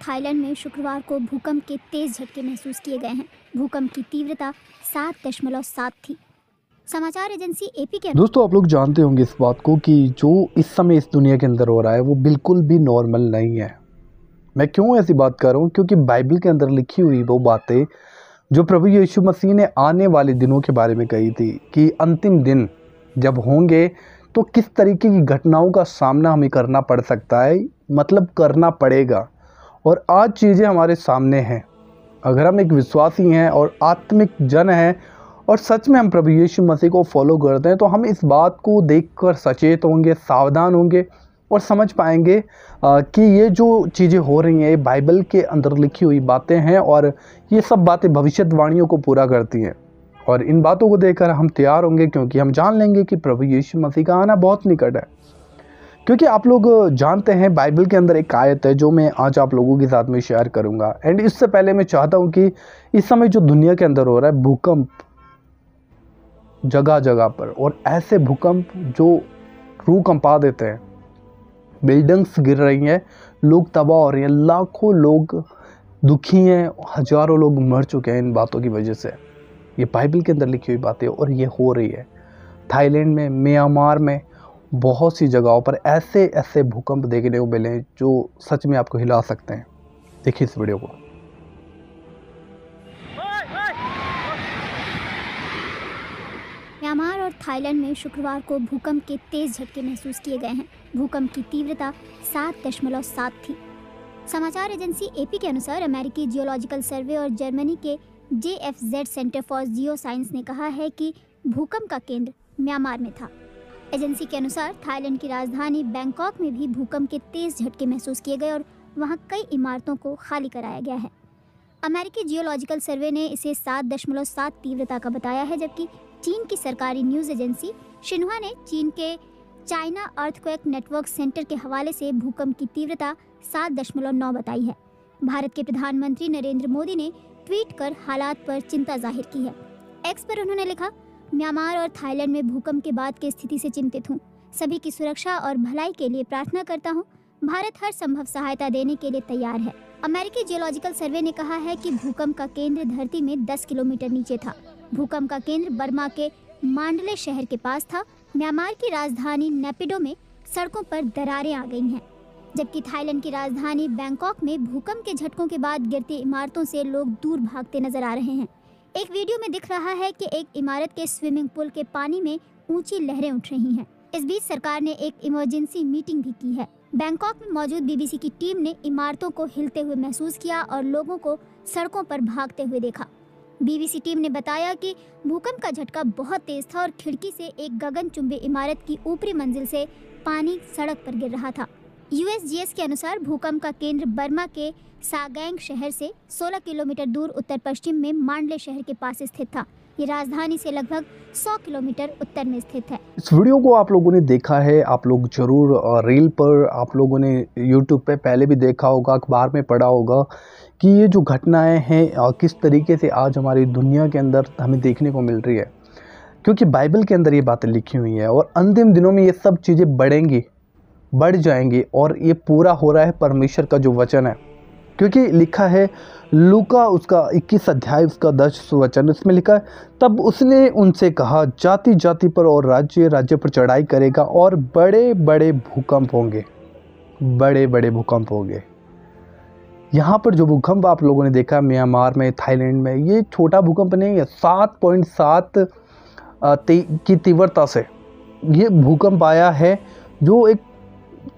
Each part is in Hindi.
थाईलैंड में शुक्रवार को भूकंप के तेज झटके महसूस किए गए हैं। भूकंप की तीव्रता 7.7 थी। समाचार एजेंसी एपी के दोस्तों, आप लोग जानते होंगे इस बात को कि जो इस समय इस दुनिया के अंदर हो रहा है वो बिल्कुल भी नॉर्मल नहीं है। मैं क्यों ऐसी बात कर रहा हूँ? क्योंकि बाइबल के अंदर लिखी हुई वो बातें जो प्रभु यीशु मसीह ने आने वाले दिनों के बारे में कही थी कि अंतिम दिन जब होंगे तो किस तरीके की घटनाओं का सामना हमें करना पड़ सकता है, मतलब करना पड़ेगा। और आज चीज़ें हमारे सामने हैं। अगर हम एक विश्वासी हैं और आत्मिक जन हैं और सच में हम प्रभु यीशु मसीह को फॉलो करते हैं तो हम इस बात को देखकर सचेत होंगे, सावधान होंगे और समझ पाएंगे कि ये जो चीज़ें हो रही हैं ये बाइबल के अंदर लिखी हुई बातें हैं और ये सब बातें भविष्यवाणियों को पूरा करती हैं। और इन बातों को देखकर हम तैयार होंगे क्योंकि हम जान लेंगे कि प्रभु यीशु मसीह का आना बहुत निकट है। क्योंकि आप लोग जानते हैं बाइबल के अंदर एक आयत है जो मैं आज आप लोगों के साथ में शेयर करूंगा। एंड इससे पहले मैं चाहता हूं कि इस समय जो दुनिया के अंदर हो रहा है भूकंप जगह जगह पर, और ऐसे भूकंप जो रूह कंपा देते हैं, बिल्डिंग्स गिर रही हैं, लोग तबाह हो रहे हैं, लाखों लोग दुखी हैं, हजारों लोग मर चुके हैं इन बातों की वजह से। ये बाइबल के अंदर लिखी हुई बातें और ये हो रही है। थाईलैंड में, म्यांमार में, बहुत सी जगहों पर ऐसे ऐसे भूकंप देखने को मिले हैं जो सच में आपको हिला सकते हैं। देखिए इस वीडियो को। म्यांमार और थाईलैंड में शुक्रवार को भूकंप के तेज झटके महसूस किए गए हैं। भूकंप की तीव्रता 7.7 थी। समाचार एजेंसी एपी के अनुसार अमेरिकी जियोलॉजिकल सर्वे और जर्मनी के JFZ centre for geo science ने कहा है कि भूकंप का केंद्र म्यांमार में था। एजेंसी के अनुसार थाईलैंड की राजधानी बैंकॉक में भी भूकंप के तेज झटके महसूस किए गए और वहां कई इमारतों को खाली कराया गया है। अमेरिकी जियोलॉजिकल सर्वे ने इसे 7.7 तीव्रता का बताया है, जबकि चीन की सरकारी न्यूज़ एजेंसी शिन्हुआ ने चीन के चाइना अर्थक्वेक नेटवर्क सेंटर के हवाले से भूकंप की तीव्रता 7.9 बताई है। भारत के प्रधानमंत्री नरेंद्र मोदी ने ट्वीट कर हालात पर चिंता जाहिर की है। एक्स पर उन्होंने लिखा, म्यांमार और थाईलैंड में भूकंप के बाद की स्थिति से चिंतित हूँ। सभी की सुरक्षा और भलाई के लिए प्रार्थना करता हूँ। भारत हर संभव सहायता देने के लिए तैयार है। अमेरिकी जियोलॉजिकल सर्वे ने कहा है कि भूकंप का केंद्र धरती में 10 किलोमीटर नीचे था। भूकंप का केंद्र बर्मा के मांडले शहर के पास था। म्यांमार की राजधानी नेपिडो में सड़कों पर दरारें आ गई हैं, जबकि थाईलैंड की राजधानी बैंकॉक में भूकंप के झटकों के बाद गिरती इमारतों से लोग दूर भागते नजर आ रहे हैं। एक वीडियो में दिख रहा है कि एक इमारत के स्विमिंग पूल के पानी में ऊंची लहरें उठ रही हैं। इस बीच सरकार ने एक इमरजेंसी मीटिंग भी की है। बैंकॉक में मौजूद बीबीसी की टीम ने इमारतों को हिलते हुए महसूस किया और लोगों को सड़कों पर भागते हुए देखा। बीबीसी टीम ने बताया कि भूकंप का झटका बहुत तेज था और खिड़की से एक गगनचुंबी इमारत की ऊपरी मंजिल से पानी सड़क पर गिर रहा था। USGS के अनुसार भूकंप का केंद्र बर्मा के सागैंग शहर से 16 किलोमीटर दूर उत्तर पश्चिम में मांडले शहर के पास स्थित था। ये राजधानी से लगभग 100 किलोमीटर उत्तर में स्थित है। इस वीडियो को आप लोगों ने देखा है, आप लोग जरूर रील पर, आप लोगों ने यूट्यूब पे पहले भी देखा होगा, अखबार में पढ़ा होगा कि ये जो घटनाएं हैं किस तरीके से आज हमारी दुनिया के अंदर हमें देखने को मिल रही है। क्योंकि बाइबल के अंदर ये बातें लिखी हुई हैं और अंतिम दिनों में ये सब चीज़ें बढ़ जाएंगी और ये पूरा हो रहा है परमेश्वर का जो वचन है। क्योंकि लिखा है लूका उसका 21 अध्याय उसका 10 वचन, इसमें लिखा है, तब उसने उनसे कहा, जाति जाति पर और राज्य राज्य पर चढ़ाई करेगा और बड़े बड़े भूकंप होंगे, बड़े बड़े भूकंप होंगे। यहाँ पर जो भूकंप आप लोगों ने देखा म्यांमार में, थाईलैंड में, ये छोटा भूकंप नहीं है। 7.7 की तीव्रता से ये भूकंप आया है, जो एक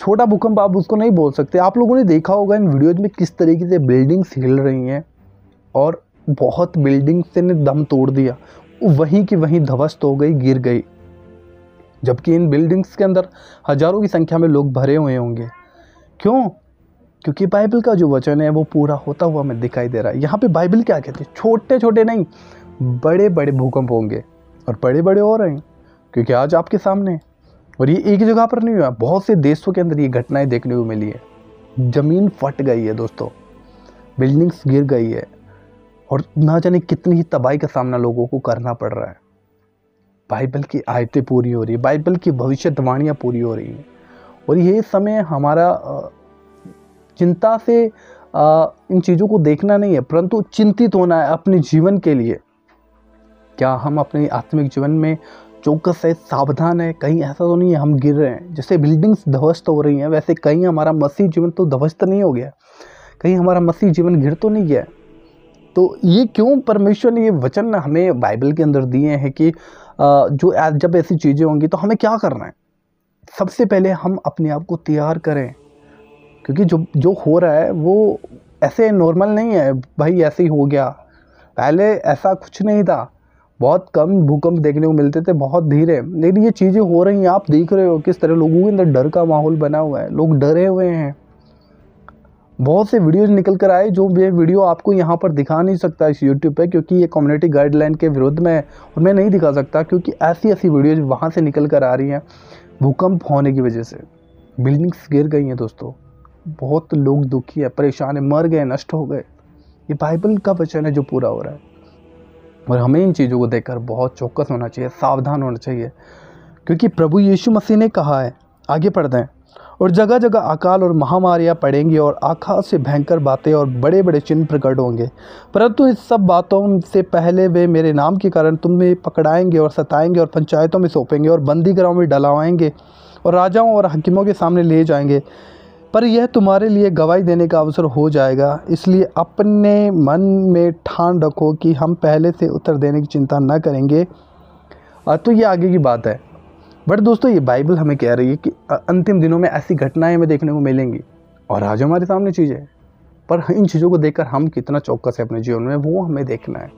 छोटा भूकंप आप उसको नहीं बोल सकते। आप लोगों ने देखा होगा इन वीडियोज़ में किस तरीके से बिल्डिंग्स हिल रही हैं और बहुत बिल्डिंग्स ने दम तोड़ दिया, वहीं की वहीं ध्वस्त हो गई, गिर गई, जबकि इन बिल्डिंग्स के अंदर हजारों की संख्या में लोग भरे हुए होंगे। क्यों? क्योंकि बाइबल का जो वचन है वो पूरा होता हुआ हमें दिखाई दे रहा है। यहाँ पे बाइबल क्या कहती है? छोटे छोटे नहीं, बड़े बड़े भूकंप होंगे और बड़े बड़े हो रहे हैं, क्योंकि आज आपके सामने है। और ये एक जगह पर नहीं हुआ, बहुत से देशों के अंदर ये घटनाएं देखने को मिली है। ज़मीन फट गई है दोस्तों, बिल्डिंग्स गिर गई है और ना जाने कितनी ही तबाही का सामना लोगों को करना पड़ रहा है। बाइबल की आयतें पूरी हो रही है, बाइबल की भविष्यवाणियाँ पूरी हो रही हैं और ये समय हमारा चिंता से इन चीज़ों को देखना नहीं है, परंतु चिंतित होना है अपने जीवन के लिए। क्या हम अपने आत्मिक जीवन में चौकस है, सावधान है? कहीं ऐसा तो नहीं है हम गिर रहे हैं? जैसे बिल्डिंग्स ध्वस्त हो रही हैं, वैसे कहीं हमारा मसीह जीवन तो ध्वस्त नहीं हो गया, कहीं हमारा मसीह जीवन गिर तो नहीं गया? तो ये क्यों परमेश्वर ने ये वचन हमें बाइबल के अंदर दिए हैं कि जब ऐसी चीज़ें होंगी तो हमें क्या करना है? सबसे पहले हम अपने आप को तैयार करें, क्योंकि जो हो रहा है वो ऐसे नॉर्मल नहीं है भाई, ऐसे ही हो गया। पहले ऐसा कुछ नहीं था, बहुत कम भूकंप देखने को मिलते थे, बहुत धीरे, लेकिन ये चीज़ें हो रही हैं। आप देख रहे हो किस तरह लोगों के अंदर डर का माहौल बना हुआ है, लोग डरे हुए हैं। बहुत से वीडियोज़ निकल कर आए जो ये वीडियो आपको यहाँ पर दिखा नहीं सकता इस यूट्यूब पे, क्योंकि ये कम्युनिटी गाइडलाइन के विरुद्ध में है और मैं नहीं दिखा सकता, क्योंकि ऐसी वीडियोज़ वहाँ से निकल कर आ रही हैं भूकंप होने की वजह से। बिल्डिंग्स गिर गई हैं दोस्तों, बहुत लोग दुखी है, परेशान है, मर गए, नष्ट हो गए। ये बाइबल का वचन है जो पूरा हो रहा है, और हमें इन चीज़ों को देखकर बहुत चौकस होना चाहिए, सावधान होना चाहिए, क्योंकि प्रभु यीशु मसीह ने कहा है, आगे पढ़ते हैं, और जगह जगह अकाल और महामारियाँ पड़ेंगी और आकाश से भयंकर बातें और बड़े बड़े चिन्ह प्रकट होंगे, परंतु इस सब बातों से पहले वे मेरे नाम के कारण तुम्हें पकड़ाएंगे और सताएंगे और पंचायतों में सौंपेंगे और बंदी गृहों में डलवाएंगे और राजाओं और हकीमों के सामने ले जाएंगे, पर यह तुम्हारे लिए गवाही देने का अवसर हो जाएगा। इसलिए अपने मन में ठान रखो कि हम पहले से उत्तर देने की चिंता न करेंगे। तो ये आगे की बात है, बट दोस्तों ये बाइबल हमें कह रही है कि अंतिम दिनों में ऐसी घटनाएं हमें देखने को मिलेंगी, और आज हमारे सामने चीज़ें हैं, पर इन चीज़ों को देखकर हम कितना चौकस है अपने जीवन में, वो हमें देखना है।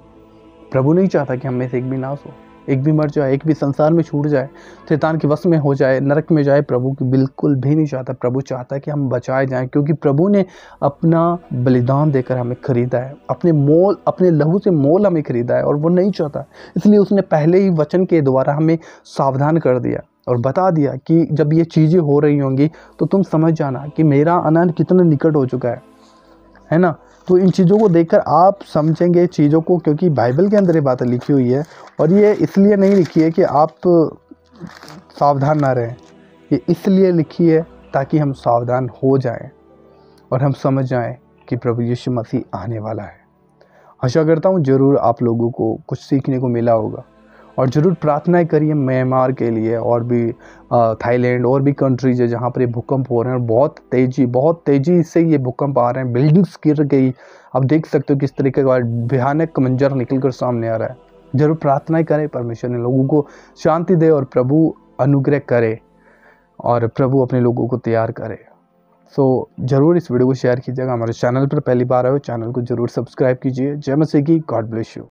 प्रभु नहीं चाहता कि हम में से एक भी नाश हो, एक भी मर जाए, एक भी संसार में छूट जाए, शैतान के वश में हो जाए, नरक में जाए। प्रभु की बिल्कुल भी नहीं चाहता। प्रभु चाहता है कि हम बचाए जाएं, क्योंकि प्रभु ने अपना बलिदान देकर हमें खरीदा है, अपने लहू से मोल हमें खरीदा है, और वो नहीं चाहता। इसलिए उसने पहले ही वचन के द्वारा हमें सावधान कर दिया और बता दिया कि जब ये चीज़ें हो रही होंगी तो तुम समझ जाना कि मेरा आनंद कितना निकट हो चुका है ना। तो इन चीज़ों को देखकर आप समझेंगे चीज़ों को, क्योंकि बाइबल के अंदर ये बातें लिखी हुई है, और ये इसलिए नहीं लिखी है कि आप सावधान ना रहें, ये इसलिए लिखी है ताकि हम सावधान हो जाएं और हम समझ जाएं कि प्रभु यीशु मसीह आने वाला है। आशा करता हूँ ज़रूर आप लोगों को कुछ सीखने को मिला होगा, और ज़रूर प्रार्थनाएं करिए म्यांमार के लिए, और भी थाईलैंड और भी कंट्रीज है जहाँ पर ये भूकंप हो रहे हैं, और बहुत तेज़ी से ये भूकंप आ रहे हैं, बिल्डिंग्स गिर गई। आप देख सकते हो किस तरीके का भयानक मंजर निकल कर सामने आ रहा है। ज़रूर प्रार्थनाएं करें, परमेश्वर ने लोगों को शांति दे और प्रभु अनुग्रह करे और प्रभु अपने लोगों को तैयार करे। सो ज़रूर इस वीडियो को शेयर कीजिएगा। हमारे चैनल पर पहली बार आए हो, चैनल को ज़रूर सब्सक्राइब कीजिए। जय मसीह की, गॉड ब्लेस यू।